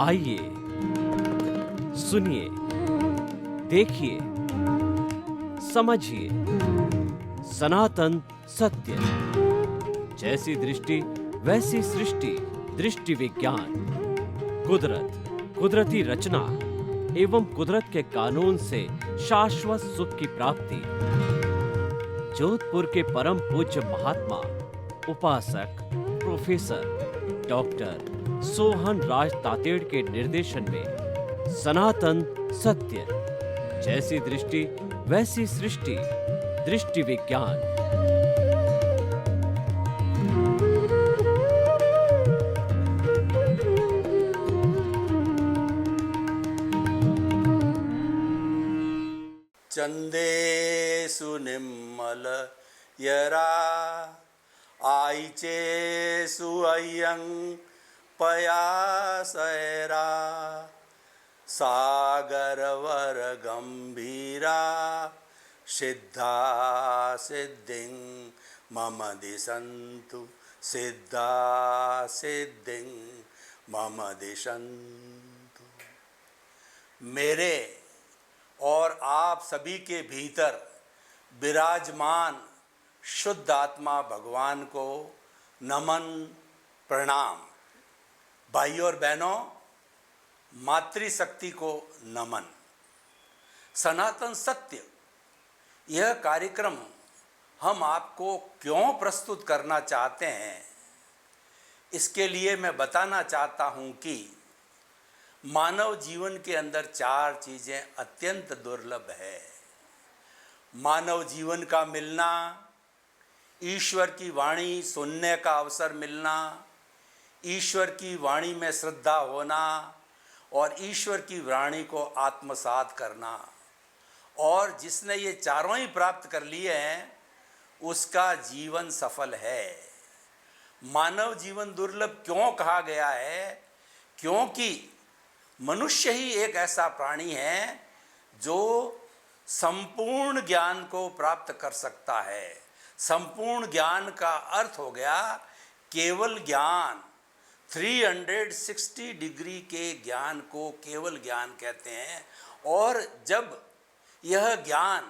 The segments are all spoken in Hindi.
आइए, सुनिए, देखिए, समझिए सनातन सत्य। जैसी दृष्टि वैसी सृष्टि, दृष्टि विज्ञान। कुदरत, कुदरती रचना एवं कुदरत के कानून से शाश्वत सुख की प्राप्ति। जोधपुर के परम पूज्य महात्मा उपासक प्रोफेसर डॉक्टर सोहन राज तातेड़ के निर्देशन में सनातन सत्य। जैसी दृष्टि वैसी सृष्टि, दृष्टि विज्ञान। चंदेषु निम्मल यरा आईचेषु अय्यं पयासैरा सागरवर गंभीरा सिद्धा सिद्धिं मम दिशन्तु सिद्धा सिद्धिं मम दिशन्तु। मेरे और आप सभी के भीतर विराजमान शुद्ध आत्मा भगवान को नमन प्रणाम। भाइयों और बहनों, मातृशक्ति को नमन। सनातन सत्य यह कार्यक्रम हम आपको क्यों प्रस्तुत करना चाहते हैं, इसके लिए मैं बताना चाहता हूं कि मानव जीवन के अंदर चार चीज़ें अत्यंत दुर्लभ है। मानव जीवन का मिलना, ईश्वर की वाणी सुनने का अवसर मिलना, ईश्वर की वाणी में श्रद्धा होना और ईश्वर की वाणी को आत्मसात करना। और जिसने ये चारों ही प्राप्त कर लिए हैं उसका जीवन सफल है। मानव जीवन दुर्लभ क्यों कहा गया है? क्योंकि मनुष्य ही एक ऐसा प्राणी है जो संपूर्ण ज्ञान को प्राप्त कर सकता है। संपूर्ण ज्ञान का अर्थ हो गया केवल ज्ञान। 360 डिग्री के ज्ञान को केवल ज्ञान कहते हैं। और जब यह ज्ञान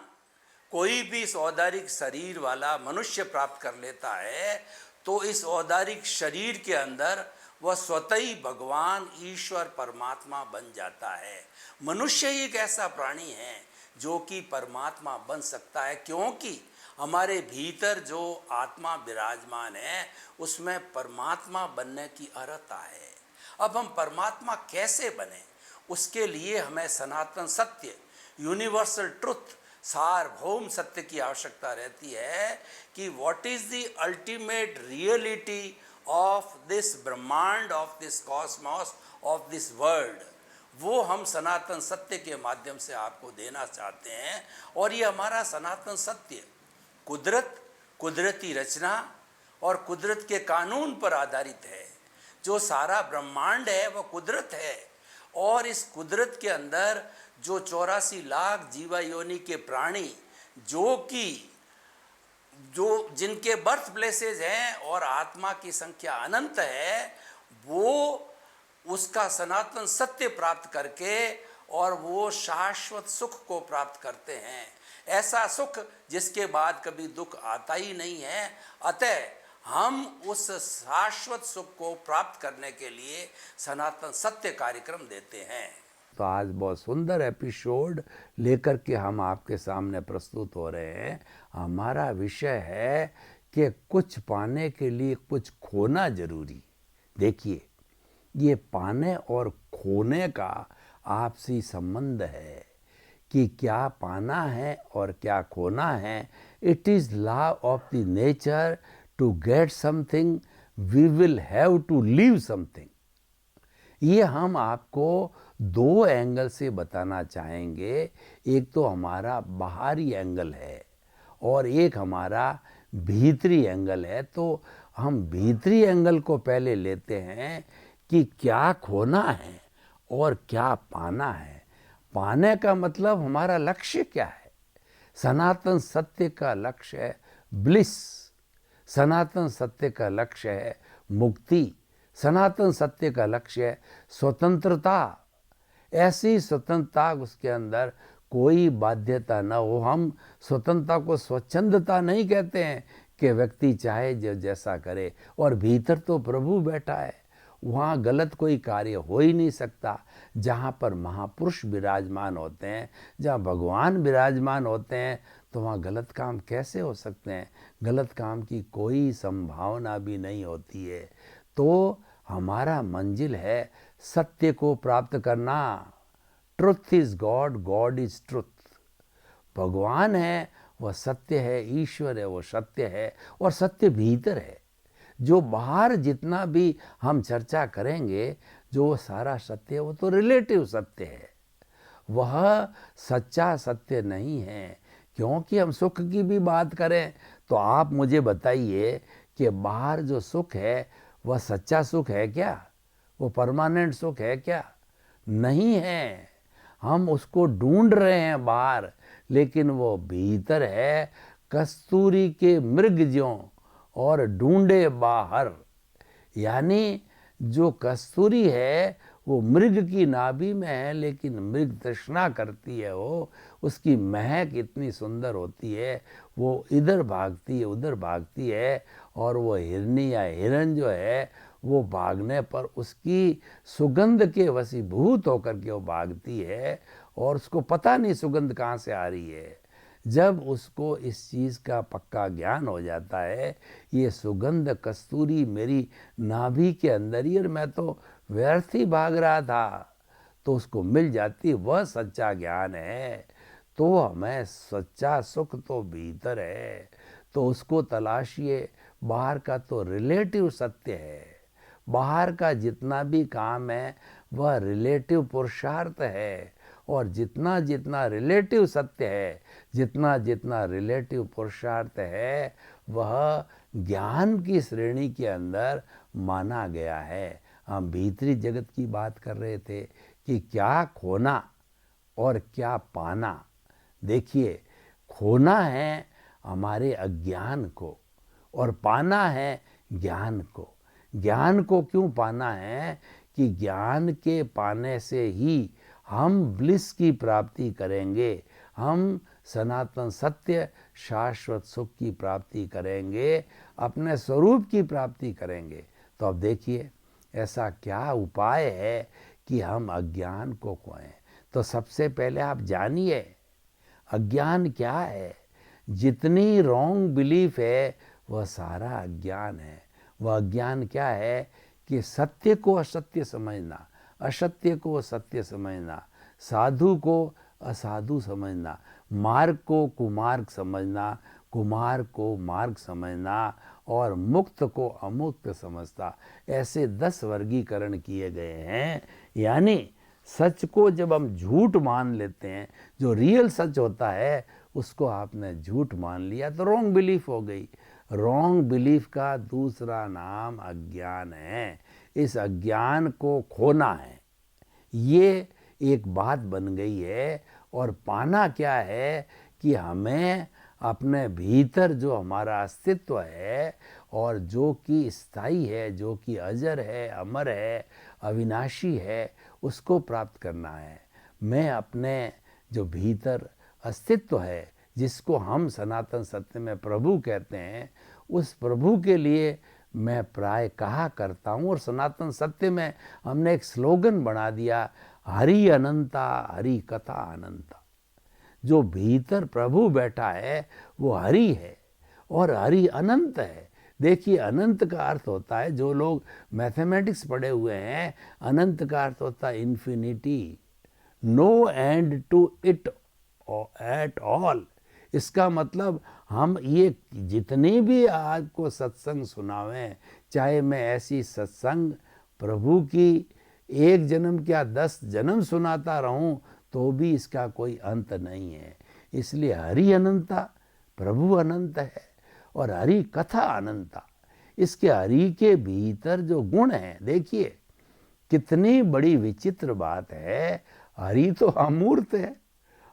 कोई भी इस औदारिक शरीर वाला मनुष्य प्राप्त कर लेता है तो इस औदारिक शरीर के अंदर वह स्वतः ही भगवान ईश्वर परमात्मा बन जाता है। मनुष्य ही एक ऐसा प्राणी है जो कि परमात्मा बन सकता है, क्योंकि हमारे भीतर जो आत्मा विराजमान है उसमें परमात्मा बनने की अर्हता है। अब हम परमात्मा कैसे बने, उसके लिए हमें सनातन सत्य, यूनिवर्सल ट्रुथ, सार्वभौम सत्य की आवश्यकता रहती है कि what is the ultimate reality of this ब्रह्मांड, of this cosmos, of this world. वो हम सनातन सत्य के माध्यम से आपको देना चाहते हैं। और ये हमारा सनातन सत्य कुदरत, कुदरती रचना और कुदरत के कानून पर आधारित है। जो सारा ब्रह्मांड है वह कुदरत है। और इस कुदरत के अंदर जो 84 लाख जीवा योनि के प्राणी जो जिनके बर्थ प्लेसेस हैं और आत्मा की संख्या अनंत है, वो उसका सनातन सत्य प्राप्त करके और वो शाश्वत सुख को प्राप्त करते हैं। ऐसा सुख जिसके बाद कभी दुख आता ही नहीं है। अतः हम उस शाश्वत सुख को प्राप्त करने के लिए सनातन सत्य कार्यक्रम देते हैं। तो आज बहुत सुंदर एपिसोड लेकर के हम आपके सामने प्रस्तुत हो रहे हैं। हमारा विषय है कि कुछ पाने के लिए कुछ खोना जरूरी। देखिए, ये पाने और खोने का आपसी संबंध है कि क्या पाना है और क्या खोना है। It is law of the nature to get something we will have to leave something. ये हम आपको दो एंगल से बताना चाहेंगे। एक तो हमारा बाहरी एंगल है और एक हमारा भीतरी एंगल है। तो हम भीतरी एंगल को पहले लेते हैं कि क्या खोना है और क्या पाना है। पाने का मतलब हमारा लक्ष्य क्या है। सनातन सत्य का लक्ष्य है ब्लिस, सनातन सत्य का लक्ष्य है मुक्ति, सनातन सत्य का लक्ष्य है स्वतंत्रता, ऐसी स्वतंत्रता उसके अंदर कोई बाध्यता न हो। हम स्वतंत्रता को स्वच्छंदता नहीं कहते हैं कि व्यक्ति चाहे जो जैसा करे, और भीतर तो प्रभु बैठा है, वहाँ गलत कोई कार्य हो ही नहीं सकता। जहाँ पर महापुरुष विराजमान होते हैं, जहाँ भगवान विराजमान होते हैं, तो वहाँ गलत काम कैसे हो सकते हैं? गलत काम की कोई संभावना भी नहीं होती है। तो हमारा मंजिल है सत्य को प्राप्त करना। Truth is God, God is truth. भगवान है वह सत्य है, ईश्वर है वो सत्य है, और सत्य भीतर है। जो बाहर जितना भी हम चर्चा करेंगे, जो सारा सत्य है वो तो रिलेटिव सत्य है, वह सच्चा सत्य नहीं है। क्योंकि हम सुख की भी बात करें तो आप मुझे बताइए कि बाहर जो सुख है वह सच्चा सुख है क्या? वो परमानेंट सुख है क्या? नहीं है। हम उसको ढूंढ रहे हैं बाहर, लेकिन वो भीतर है, कस्तूरी के मृग ज्यों और ढूंढे बाहर। यानी जो कस्तूरी है वो मृग की नाभि में है, लेकिन मृग तृष्णा करती है, वो उसकी महक इतनी सुंदर होती है, वो इधर भागती है उधर भागती है, और वो हिरनी या हिरन जो है वो भागने पर उसकी सुगंध के वशीभूत होकर के वो भागती है, और उसको पता नहीं सुगंध कहाँ से आ रही है। जब उसको इस चीज़ का पक्का ज्ञान हो जाता है, ये सुगंध कस्तूरी मेरी नाभि के अंदर ही, और मैं तो व्यर्थ ही भाग रहा था, तो उसको मिल जाती, वह सच्चा ज्ञान है। तो हमें सच्चा सुख तो भीतर है, तो उसको तलाशिए। बाहर का तो रिलेटिव सत्य है, बाहर का जितना भी काम है वह रिलेटिव पुरुषार्थ है, और जितना जितना रिलेटिव सत्य है, जितना जितना रिलेटिव पुरुषार्थ है, वह ज्ञान की श्रेणी के अंदर माना गया है। हम भीतरी जगत की बात कर रहे थे कि क्या खोना और क्या पाना। देखिए, खोना है हमारे अज्ञान को, और पाना है ज्ञान को। ज्ञान को क्यों पाना है? कि ज्ञान के पाने से ही हम ब्लिस की प्राप्ति करेंगे, हम सनातन सत्य शाश्वत सुख की प्राप्ति करेंगे, अपने स्वरूप की प्राप्ति करेंगे। तो अब देखिए, ऐसा क्या उपाय है कि हम अज्ञान को खोएं? तो सबसे पहले आप जानिए अज्ञान क्या है। जितनी रॉन्ग बिलीफ है वह सारा अज्ञान है। वह अज्ञान क्या है? कि सत्य को असत्य समझना, असत्य को सत्य समझना, साधु को असाधु समझना, मार्ग को कुमार्ग समझना, कुमार को मार्ग समझना, और मुक्त को अमुक्त समझता। ऐसे 10 वर्गीकरण किए गए हैं। यानी सच को जब हम झूठ मान लेते हैं, जो रियल सच होता है उसको आपने झूठ मान लिया, तो रॉन्ग बिलीफ हो गई। रॉन्ग बिलीफ का दूसरा नाम अज्ञान है। इस अज्ञान को खोना है, ये एक बात बन गई है। और पाना क्या है? कि हमें अपने भीतर जो हमारा अस्तित्व है, और जो कि स्थायी है, जो कि अजर है, अमर है, अविनाशी है, उसको प्राप्त करना है। मैं अपने जो भीतर अस्तित्व है, जिसको हम सनातन सत्य में प्रभु कहते हैं, उस प्रभु के लिए मैं प्राय कहा करता हूँ। और सनातन सत्य में हमने एक स्लोगन बना दिया, हरि अनंता हरि कथा अनंता। जो भीतर प्रभु बैठा है वो हरि है, और हरि अनंत है। देखिए, अनंत का अर्थ होता है, जो लोग मैथमेटिक्स पढ़े हुए हैं, अनंत का अर्थ होता है infinity, no end to it at all. इसका मतलब हम ये जितनी भी आपको सत्संग सुनावें, चाहे मैं ऐसी सत्संग प्रभु की 1 जन्म क्या 10 जन्म सुनाता रहूं, तो भी इसका कोई अंत नहीं है। इसलिए हरि अनंता, प्रभु अनंत है, और हरि कथा अनंता। इसके हरि के भीतर जो गुण है, देखिए कितनी बड़ी विचित्र बात है। हरि तो अमूर्त है,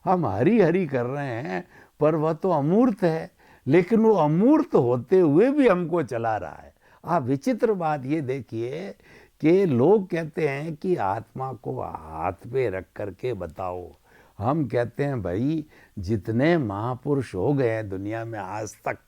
हम हरि हरि कर रहे हैं, पर वह तो अमूर्त है। लेकिन वो अमूर्त होते हुए भी हमको चला रहा है। आप विचित्र बात ये देखिए कि लोग कहते हैं कि आत्मा को हाथ पे रख करके बताओ। हम कहते हैं भाई जितने महापुरुष हो गए हैं दुनिया में आज तक,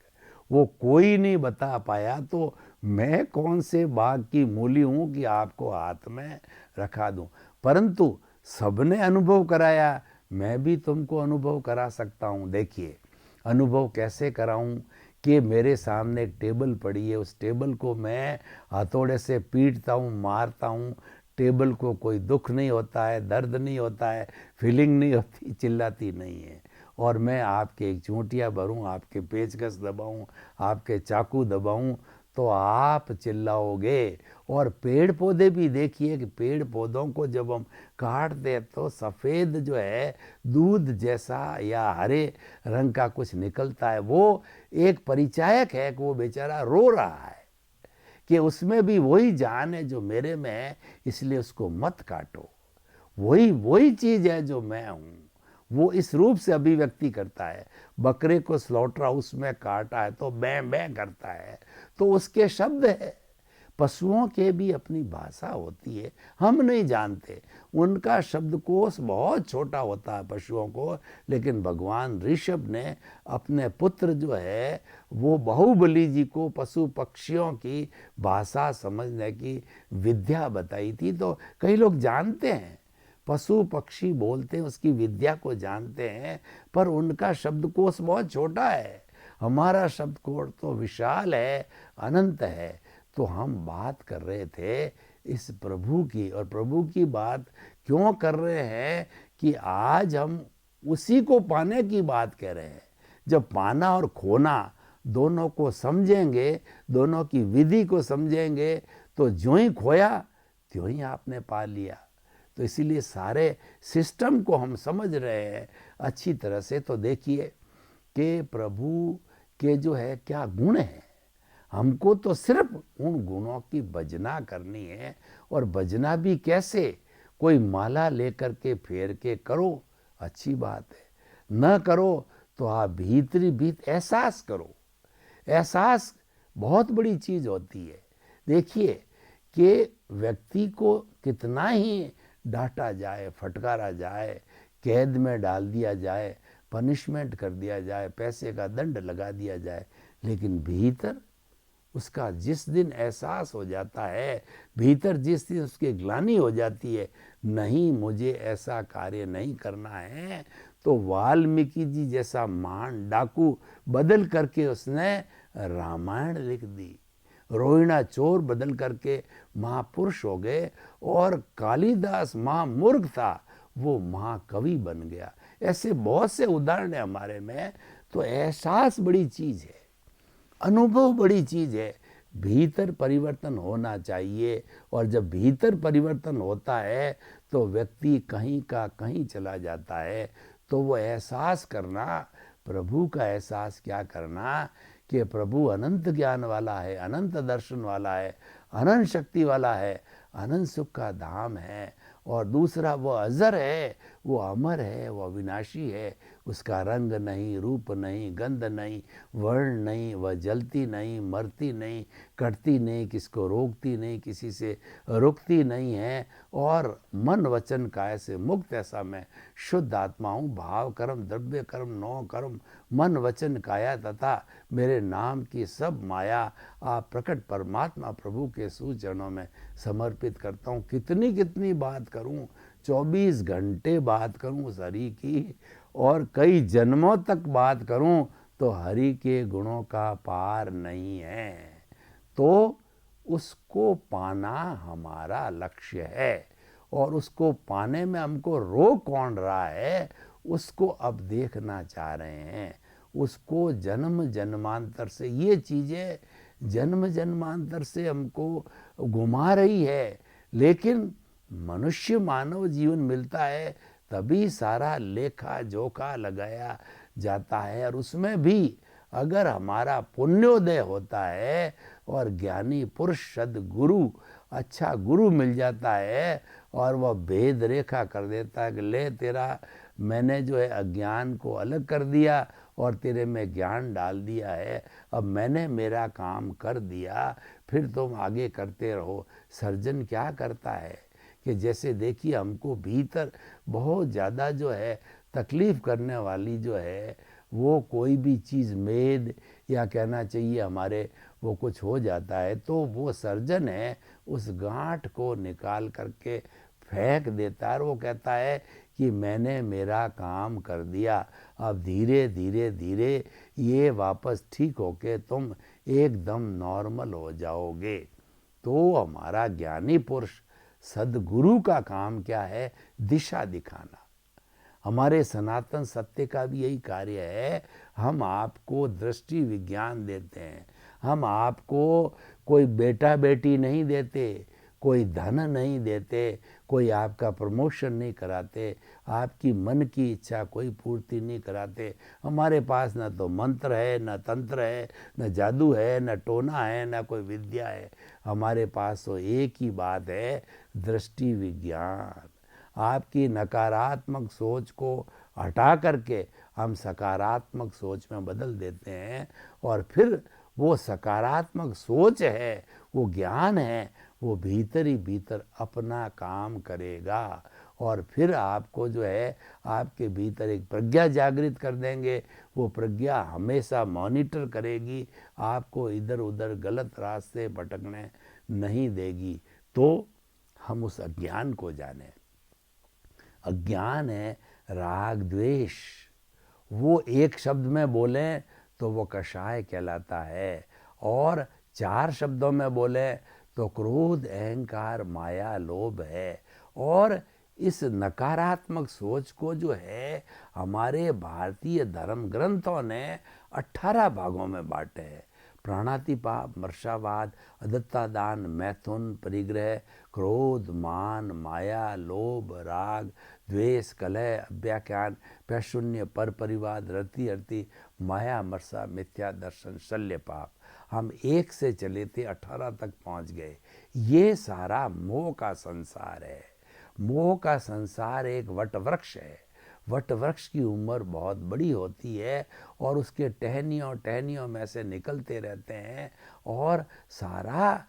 वो कोई नहीं बता पाया, तो मैं कौन से बाग की मूली हूँ कि आपको हाथ में रखा दूँ। परंतु सबने अनुभव कराया, मैं भी तुमको अनुभव करा सकता हूँ। देखिए अनुभव कैसे कराऊं कि मेरे सामने एक टेबल पड़ी है, उस टेबल को मैं हथौड़े से पीटता हूँ, मारता हूँ, टेबल को कोई दुख नहीं होता है, दर्द नहीं होता है, फीलिंग नहीं होती, चिल्लाती नहीं है। और मैं आपके एक चूंटिया भरूं, आपके पेचकस दबाऊं, आपके चाकू दबाऊं, तो आप चिल्लाओगे। और पेड़ पौधे भी देखिए कि पेड़ पौधों को जब हम काटते हैं तो सफ़ेद जो है दूध जैसा या हरे रंग का कुछ निकलता है। वो एक परिचायक है कि वो बेचारा रो रहा है कि उसमें भी वही जान है जो मेरे में है, इसलिए उसको मत काटो। वही चीज़ है जो मैं हूँ, वो इस रूप से अभिव्यक्ति करता है। बकरे को स्लॉटर हाउस में काटा है तो मैं करता है, तो उसके शब्द है। पशुओं के भी अपनी भाषा होती है, हम नहीं जानते। उनका शब्दकोश बहुत छोटा होता है पशुओं को, लेकिन भगवान ऋषभ ने अपने पुत्र जो है वो बाहुबली जी को पशु पक्षियों की भाषा समझने की विद्या बताई थी। तो कई लोग जानते हैं, पशु पक्षी बोलते हैं, उसकी विद्या को जानते हैं, पर उनका शब्दकोश बहुत छोटा है। हमारा शब्दकोश तो विशाल है, अनंत है। तो हम बात कर रहे थे इस प्रभु की, और प्रभु की बात क्यों कर रहे हैं कि आज हम उसी को पाने की बात कह रहे हैं। जब पाना और खोना दोनों को समझेंगे, दोनों की विधि को समझेंगे, तो जो ही खोया त्यों ही आपने पा लिया। तो इसीलिए सारे सिस्टम को हम समझ रहे हैं अच्छी तरह से। तो देखिए कि प्रभु के जो है क्या गुण हैं, हमको तो सिर्फ उन गुणों की भजना करनी है। और भजना भी कैसे, कोई माला लेकर के फेर के करो, अच्छी बात है। न करो तो आप भीतरी भीत एहसास करो। एहसास बहुत बड़ी चीज़ होती है। देखिए कि व्यक्ति को कितना ही डांटा जाए, फटकारा जाए, कैद में डाल दिया जाए, पनिशमेंट कर दिया जाए, पैसे का दंड लगा दिया जाए, लेकिन भीतर उसका जिस दिन एहसास हो जाता है, भीतर जिस दिन उसकी ग्लानि हो जाती है, नहीं मुझे ऐसा कार्य नहीं करना है, तो वाल्मीकि जी जैसा महान डाकू बदल करके उसने रामायण लिख दी। रोहिणा चोर बदल करके महापुरुष हो गए, और कालिदास महामूर्ख था, वो महाकवि बन गया। ऐसे बहुत से उदाहरण है हमारे में। तो एहसास बड़ी चीज़ है, अनुभव बड़ी चीज़ है। भीतर परिवर्तन होना चाहिए, और जब भीतर परिवर्तन होता है तो व्यक्ति कहीं का कहीं चला जाता है। तो वो एहसास करना, प्रभु का एहसास क्या करना कि प्रभु अनंत ज्ञान वाला है, अनंत दर्शन वाला है, अनंत शक्ति वाला है, अनंत सुख का धाम है। और दूसरा वो अजर है, वो अमर है, वो अविनाशी है। उसका रंग नहीं, रूप नहीं, गंध नहीं, वर्ण नहीं, वह जलती नहीं, मरती नहीं, कटती नहीं, किसको रोकती नहीं, किसी से रुकती नहीं है। और मन वचन काय से मुक्त ऐसा मैं शुद्ध आत्मा हूँ। भाव कर्म द्रव्य कर्म नौ कर्म मन वचन काया तथा मेरे नाम की सब माया आप प्रकट परमात्मा प्रभु के सुचरणों में समर्पित करता हूँ। कितनी बात करूँ, 24 घंटे बात करूँ उस हरि की, और कई जन्मों तक बात करूं, तो हरि के गुणों का पार नहीं है। तो उसको पाना हमारा लक्ष्य है, और उसको पाने में हमको रोक कौन रहा है, उसको अब देखना चाह रहे हैं। उसको जन्म जन्मांतर से ये चीज़ें जन्म जन्मांतर से हमको घुमा रही है। लेकिन मनुष्य मानव जीवन मिलता है तभी सारा लेखा जोखा लगाया जाता है। और उसमें भी अगर हमारा पुण्योदय होता है और ज्ञानी पुरुष सद्गुरु अच्छा गुरु मिल जाता है, और वह भेद रेखा कर देता है कि ले तेरा मैंने जो है अज्ञान को अलग कर दिया और तेरे में ज्ञान डाल दिया है, अब मैंने मेरा काम कर दिया, फिर तुम आगे करते रहो। सर्जन क्या करता है कि जैसे देखिए हमको भीतर बहुत ज़्यादा जो है तकलीफ़ करने वाली जो है वो कोई भी चीज़ मेद या कहना चाहिए हमारे वो कुछ हो जाता है, तो वो सर्जन है उस गांठ को निकाल करके फेंक देता है और वो कहता है कि मैंने मेरा काम कर दिया, अब धीरे धीरे धीरे ये वापस ठीक होके तुम एकदम नॉर्मल हो जाओगे। तो हमारा ज्ञानी पुरुष सद्गुरु का काम क्या है? दिशा दिखाना। हमारे सनातन सत्य का भी यही कार्य है। हम आपको दृष्टि विज्ञान देते हैं, हम आपको कोई बेटा बेटी नहीं देते, कोई धन नहीं देते, कोई आपका प्रमोशन नहीं कराते, आपकी मन की इच्छा कोई पूर्ति नहीं कराते। हमारे पास न तो मंत्र है, न तंत्र है, न जादू है, न टोना है, न कोई विद्या है। हमारे पास तो एक ही बात है, दृष्टि विज्ञान। आपकी नकारात्मक सोच को हटा करके हम सकारात्मक सोच में बदल देते हैं और फिर वो सकारात्मक सोच है, वो ज्ञान है, वो भीतर ही भीतर अपना काम करेगा और फिर आपको जो है आपके भीतर एक प्रज्ञा जागृत कर देंगे। वो प्रज्ञा हमेशा मॉनिटर करेगी, आपको इधर उधर गलत रास्ते भटकने नहीं देगी। तो हम उस अज्ञान को जानें। अज्ञान है राग द्वेष। वो एक शब्द में बोलें तो वो कषाय कहलाता है और 4 शब्दों में बोले तो क्रोध अहंकार माया लोभ है। और इस नकारात्मक सोच को जो है हमारे भारतीय धर्म ग्रंथों ने 18 भागों में बांटे हैं। प्राणातिपात, मर्शावाद, अदत्तादान, मैथुन, परिग्रह, क्रोध, मान, माया, लोभ, राग, द्वेष, कलह, अव्याख्यान, पैशून्य, पर परिवाद, रति अर्ति, माया, मर्सा, मिथ्या दर्शन, शल्य पाप। हम 1 से चले थे 18 तक पहुंच गए। ये सारा मोह का संसार है। मोह का संसार एक वट वृक्ष है। वट वृक्ष की उम्र बहुत बड़ी होती है और उसके टहनियों टहनियों में से निकलते रहते हैं और सारा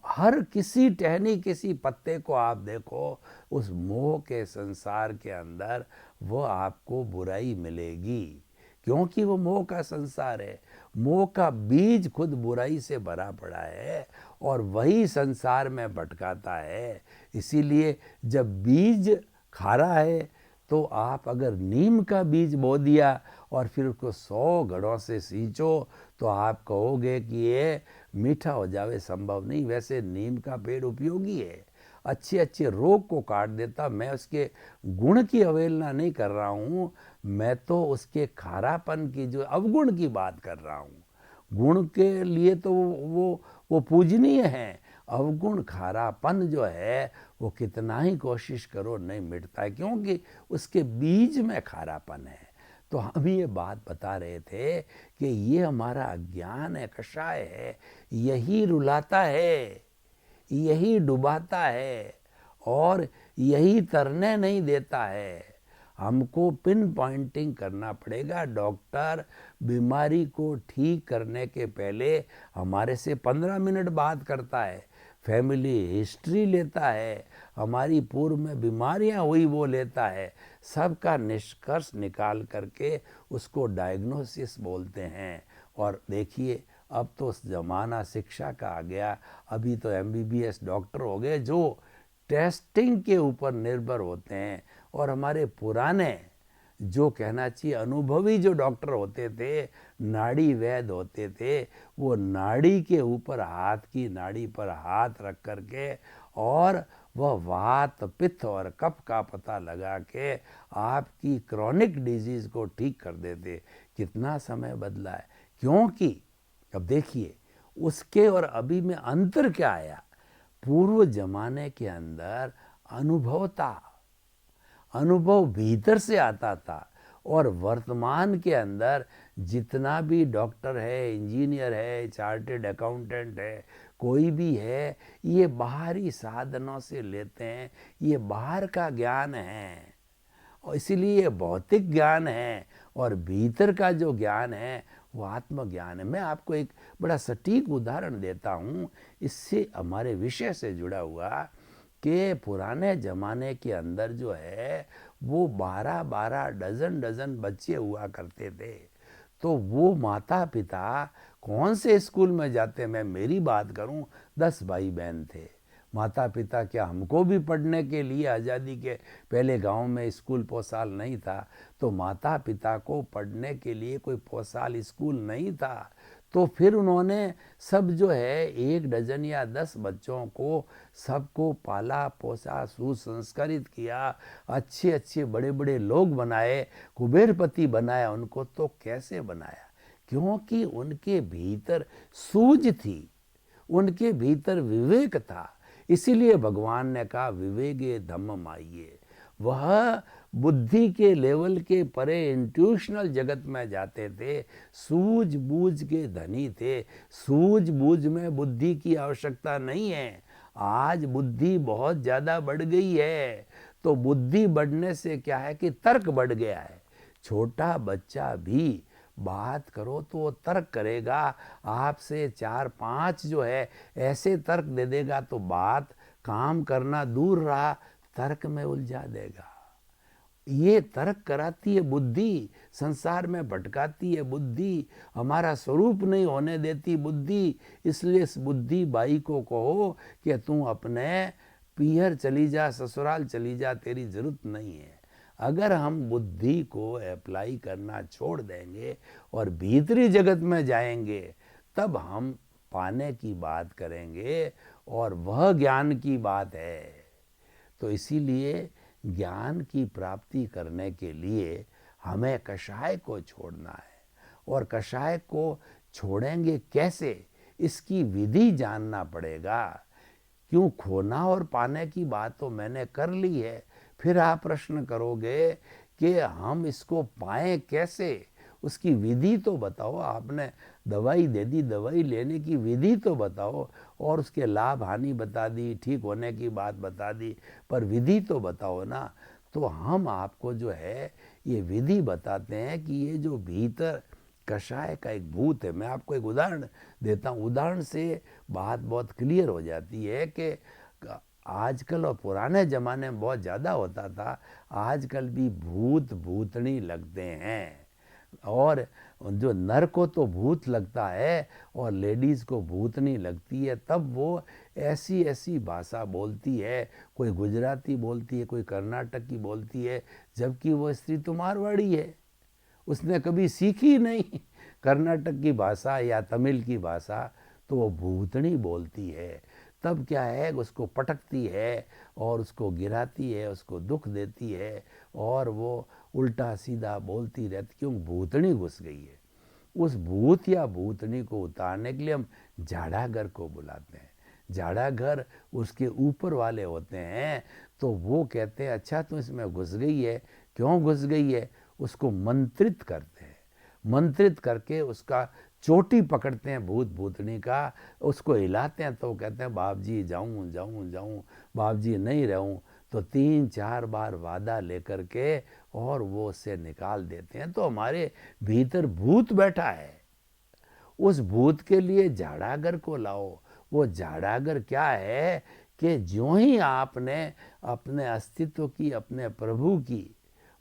हर किसी टहनी किसी पत्ते को आप देखो, उस मोह के संसार के अंदर वो आपको बुराई मिलेगी, क्योंकि वो मोह का संसार है। मोह का बीज खुद बुराई से भरा पड़ा है और वही संसार में भटकाता है। इसीलिए जब बीज खारा है तो आप अगर नीम का बीज बो दिया और फिर उसको 100 घड़ों से सींचो तो आप कहोगे कि ये मीठा हो जावे, संभव नहीं। वैसे नीम का पेड़ उपयोगी है, अच्छे अच्छे रोग को काट देता। मैं उसके गुण की अवहेलना नहीं कर रहा हूँ, मैं तो उसके खारापन की जो अवगुण की बात कर रहा हूँ। गुण के लिए तो वो पूजनीय है, अवगुण खारापन जो है वो कितना ही कोशिश करो नहीं मिटता है, क्योंकि उसके बीज में खारापन है। तो हम ये बात बता रहे थे कि ये हमारा अज्ञान है, कषाय है, यही रुलाता है, यही डुबाता है और यही तरने नहीं देता है। हमको पिन पॉइंटिंग करना पड़ेगा। डॉक्टर बीमारी को ठीक करने के पहले हमारे से 15 मिनट बात करता है, फैमिली हिस्ट्री लेता है, हमारी पूर्व में बीमारियां हुई वो लेता है, सबका निष्कर्ष निकाल करके उसको डायग्नोसिस बोलते हैं। और देखिए अब तो ज़माना शिक्षा का आ गया, अभी तो MBBS डॉक्टर हो गए जो टेस्टिंग के ऊपर निर्भर होते हैं। और हमारे पुराने जो कहना चाहिए अनुभवी जो डॉक्टर होते थे, नाड़ी वैद्य होते थे, वो नाड़ी के ऊपर हाथ की नाड़ी पर हाथ रख करके और वह वात पित्त और कफ का पता लगा के आपकी क्रॉनिक डिजीज को ठीक कर देते। कितना समय बदला है, क्योंकि अब देखिए उसके और अभी में अंतर क्या आया। पूर्व जमाने के अंदर अनुभव था, अनुभव भीतर से आता था, और वर्तमान के अंदर जितना भी डॉक्टर है, इंजीनियर है, चार्टेड अकाउंटेंट है, कोई भी है, ये बाहरी साधनों से लेते हैं, ये बाहर का ज्ञान है और इसीलिए ये भौतिक ज्ञान है। और भीतर का जो ज्ञान है वो आत्मज्ञान है। मैं आपको एक बड़ा सटीक उदाहरण देता हूँ, इससे हमारे विषय से जुड़ा हुआ, कि पुराने ज़माने के अंदर जो है वो 12-12 डज़न बच्चे हुआ करते थे। तो वो माता पिता कौन से स्कूल में जाते, मैं मेरी बात करूं, 10 भाई बहन थे। माता पिता, क्या हमको भी पढ़ने के लिए, आज़ादी के पहले गांव में स्कूल पोसाल नहीं था, तो माता पिता को पढ़ने के लिए कोई पोसाल स्कूल नहीं था, तो फिर उन्होंने सब जो है 1 डज़न या 10 बच्चों को सबको पाला पोसा, सुसंस्कृत किया, अच्छे अच्छे बड़े बड़े लोग बनाए, कुबेरपति बनाया उनको। तो कैसे बनाया? क्योंकि उनके भीतर सूझ थी, उनके भीतर विवेक था। इसीलिए भगवान ने कहा विवेके धम्म माहिए। वह बुद्धि के लेवल के परे इंट्यूशनल जगत में जाते थे, सूझबूझ के धनी थे। सूझबूझ में बुद्धि की आवश्यकता नहीं है। आज बुद्धि बहुत ज़्यादा बढ़ गई है, तो बुद्धि बढ़ने से क्या है कि तर्क बढ़ गया है। छोटा बच्चा भी बात करो तो वो तर्क करेगा, आपसे 4-5 जो है ऐसे तर्क दे देगा, तो बात काम करना दूर रहा, तर्क में उलझा देगा। ये तर्क कराती है बुद्धि, संसार में भटकाती है बुद्धि, हमारा स्वरूप नहीं होने देती बुद्धि। इसलिए इस बुद्धि बाई को कहो कि तू अपने पीहर चली जा, ससुराल चली जा, तेरी जरूरत नहीं है। अगर हम बुद्धि को अप्लाई करना छोड़ देंगे और भीतरी जगत में जाएंगे, तब हम पाने की बात करेंगे, और वह ज्ञान की बात है। तो इसीलिए ज्ञान की प्राप्ति करने के लिए हमें कषाय को छोड़ना है, और कषाय को छोड़ेंगे कैसे, इसकी विधि जानना पड़ेगा। क्यों, खोना और पाने की बात तो मैंने कर ली है। फिर आप प्रश्न करोगे कि हम इसको पाएं कैसे, उसकी विधि तो बताओ। आपने दवाई दे दी, दवाई लेने की विधि तो बताओ, और उसके लाभ हानि बता दी, ठीक होने की बात बता दी, पर विधि तो बताओ ना। तो हम आपको जो है ये विधि बताते हैं कि ये जो भीतर कषाय का एक भूत है। मैं आपको एक उदाहरण देता हूँ, उदाहरण से बात बहुत क्लियर हो जाती है कि आजकल और पुराने ज़माने में बहुत ज़्यादा होता था, आजकल भी भूत भूतनी लगते हैं। और जो नर को तो भूत लगता है और लेडीज़ को भूतनी लगती है, तब वो ऐसी ऐसी भाषा बोलती है, कोई गुजराती बोलती है, कोई कर्नाटक की बोलती है, जबकि वो स्त्री तो मारवाड़ी है, उसने कभी सीखी नहीं कर्नाटक की भाषा या तमिल की भाषा, तो वो भूतनी बोलती है। तब क्या है, उसको पटकती है और उसको गिराती है, उसको दुख देती है, और वो उल्टा सीधा बोलती रहती, क्यों, भूतनी घुस गई है। उस भूत या भूतनी को उतारने के लिए हम झाड़ाघर को बुलाते हैं। झाड़ाघर उसके ऊपर वाले होते हैं, तो वो कहते हैं अच्छा तो इसमें घुस गई है, क्यों घुस गई है, उसको मंत्रित करते हैं। मंत्रित करके उसका चोटी पकड़ते हैं भूत भूतनी का, उसको हिलाते हैं, तो कहते हैं बाप जी जाऊँ जाऊँ जाऊँ, बाप जी नहीं रहूँ, तो 3-4 बार वादा लेकर के और वो उससे निकाल देते हैं। तो हमारे भीतर भूत बैठा है, उस भूत के लिए झाड़ाघर को लाओ। वो झाड़ाघर क्या है कि ज्यों ही आपने अपने अस्तित्व की, अपने प्रभु की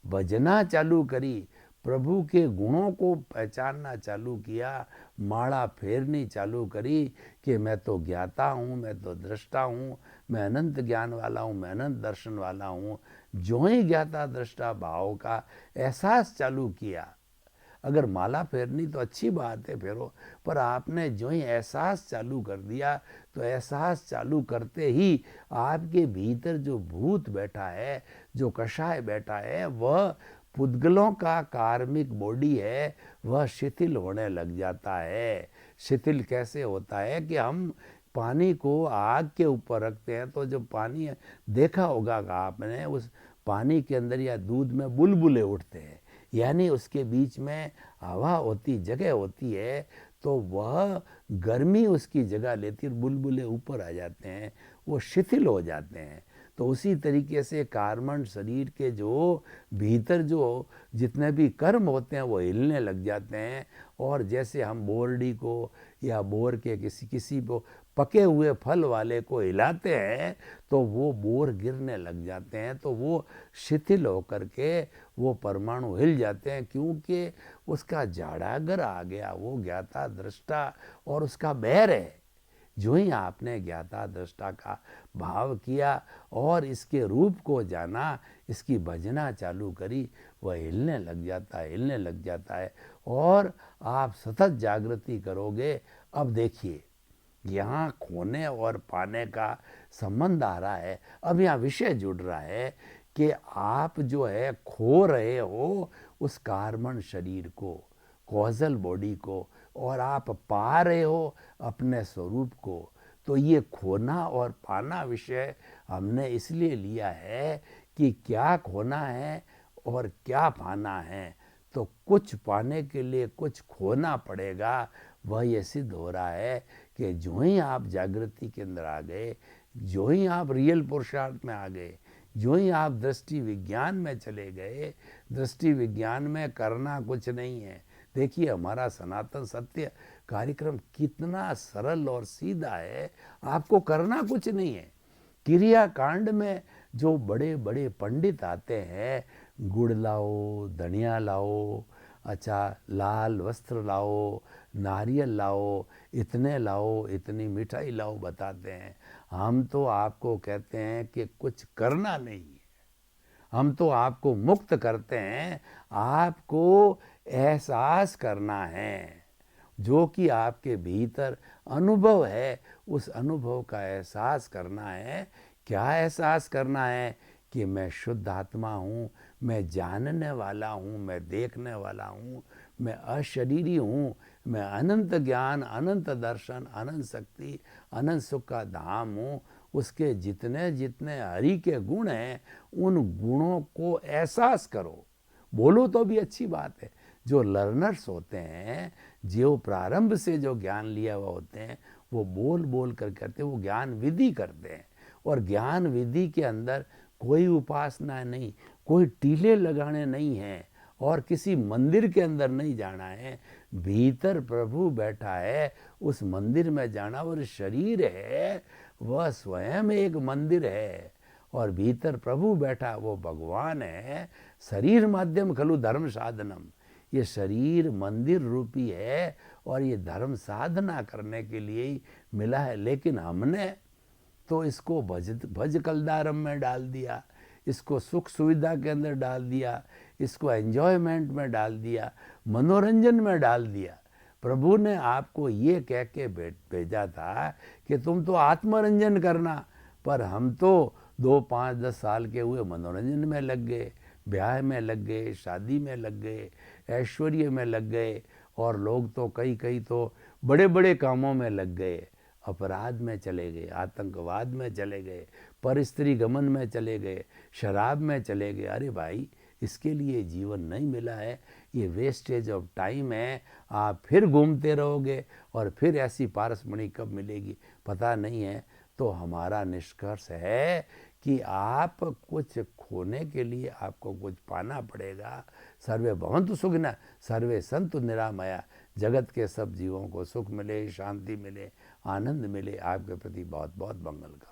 भजना चालू करी, प्रभु के गुणों को पहचानना चालू किया, माला फेरनी चालू करी कि मैं तो ज्ञाता हूँ, मैं तो दृष्टा हूँ, मैं अनंत ज्ञान वाला हूँ, मैं अनंत दर्शन वाला हूँ, जो ही ज्ञाता दृष्टा भाव का एहसास चालू किया। अगर माला फेरनी तो अच्छी बात है, फेरो, पर आपने जो ही एहसास चालू कर दिया, तो एहसास चालू करते ही आपके भीतर जो भूत बैठा है, जो कषाय बैठा है, वह पुद्गलों का कार्मिक बॉडी है, वह शिथिल होने लग जाता है। शिथिल कैसे होता है कि हम पानी को आग के ऊपर रखते हैं, तो जो पानी देखा होगा आपने, उस पानी के अंदर या दूध में बुलबुले उठते हैं, यानी उसके बीच में हवा होती, जगह होती है, तो वह गर्मी उसकी जगह लेती है और बुलबुले ऊपर आ जाते हैं, वो शिथिल हो जाते हैं। तो उसी तरीके से कार्बन शरीर के जो भीतर जो जितने भी कर्म होते हैं वो हिलने लग जाते हैं। और जैसे हम बोरडी को या बोर के किसी को पके हुए फल वाले को हिलाते हैं तो वो बोर गिरने लग जाते हैं, तो वो शिथिल होकर के वो परमाणु हिल जाते हैं, क्योंकि उसका जाड़ागर आ गया, वो ज्ञाता दृष्टा और उसका बैर है। जो ही आपने ज्ञाता दृष्टा का भाव किया और इसके रूप को जाना, इसकी भजना चालू करी, वह हिलने लग जाता है, हिलने लग जाता है और आप सतत जागृति करोगे। अब देखिए यहाँ खोने और पाने का संबंध आ रहा है। अब यहाँ विषय जुड़ रहा है कि आप जो है खो रहे हो उस कार्बन शरीर को, कॉजल बॉडी को, और आप पा रहे हो अपने स्वरूप को। तो ये खोना और पाना विषय हमने इसलिए लिया है कि क्या खोना है और क्या पाना है। तो कुछ पाने के लिए कुछ खोना पड़ेगा। वह ये सिद्ध हो रहा है कि जो ही आप जागृति के अंदर आ गए, जो ही आप रियल पुरुषार्थ में आ गए, जो ही आप दृष्टि विज्ञान में चले गए, दृष्टि विज्ञान में करना कुछ नहीं है। देखिए हमारा सनातन सत्य कार्यक्रम कितना सरल और सीधा है, आपको करना कुछ नहीं है। क्रिया कांड में जो बड़े बड़े पंडित आते हैं, गुड़ लाओ, धनिया लाओ, अच्छा लाल वस्त्र लाओ, नारियल लाओ, इतने लाओ, इतनी मिठाई लाओ बताते हैं। हम तो आपको कहते हैं कि कुछ करना नहीं है, हम तो आपको मुक्त करते हैं। आपको एहसास करना है, जो कि आपके भीतर अनुभव है, उस अनुभव का एहसास करना है। क्या एहसास करना है कि मैं शुद्ध आत्मा हूँ, मैं जानने वाला हूँ, मैं देखने वाला हूँ, मैं अशरीरी हूँ, मैं अनंत ज्ञान, अनंत दर्शन, अनंत शक्ति, अनंत सुख का धाम हूँ। उसके जितने जितने हरि के गुण हैं उन गुणों को एहसास करो। बोलो तो भी अच्छी बात है। जो लर्नर्स होते हैं, जो प्रारंभ से जो ज्ञान लिया हुआ होते हैं, वो बोल बोल कर करते, वो ज्ञान विधि करते हैं। और ज्ञान विधि के अंदर कोई उपासना नहीं, कोई टीले लगाने नहीं हैं और किसी मंदिर के अंदर नहीं जाना है। भीतर प्रभु बैठा है, उस मंदिर में जाना। और शरीर है वह स्वयं एक मंदिर है और भीतर प्रभु बैठा वो भगवान है। शरीर माध्यम खलु धर्म साधनम, ये शरीर मंदिर रूपी है और ये धर्म साधना करने के लिए ही मिला है। लेकिन हमने तो इसको भज कलदारम में डाल दिया, इसको सुख सुविधा के अंदर डाल दिया, इसको एंजॉयमेंट में डाल दिया, मनोरंजन में डाल दिया। प्रभु ने आपको ये कह के भेजा था कि तुम तो आत्मरंजन करना, पर हम तो 2, 5, 10 साल के हुए मनोरंजन में लग गए, ब्याह में लग गए, शादी में लग गए, ऐश्वर्य में लग गए। और लोग तो कई तो बड़े बड़े कामों में लग गए, अपराध में चले गए, आतंकवाद में चले गए, परस्त्री गमन में चले गए, शराब में चले गए। अरे भाई, इसके लिए जीवन नहीं मिला है, ये वेस्टेज ऑफ टाइम है। आप फिर घूमते रहोगे और फिर ऐसी पारसमणि कब मिलेगी पता नहीं है। तो हमारा निष्कर्ष है कि आप कुछ खोने के लिए आपको कुछ पाना पड़ेगा। सर्वे भवन्तु सुखिनः, सर्वे सन्तु निरामया। जगत के सब जीवों को सुख मिले, शांति मिले, आनंद मिले। आपके प्रति बहुत बहुत मंगल का।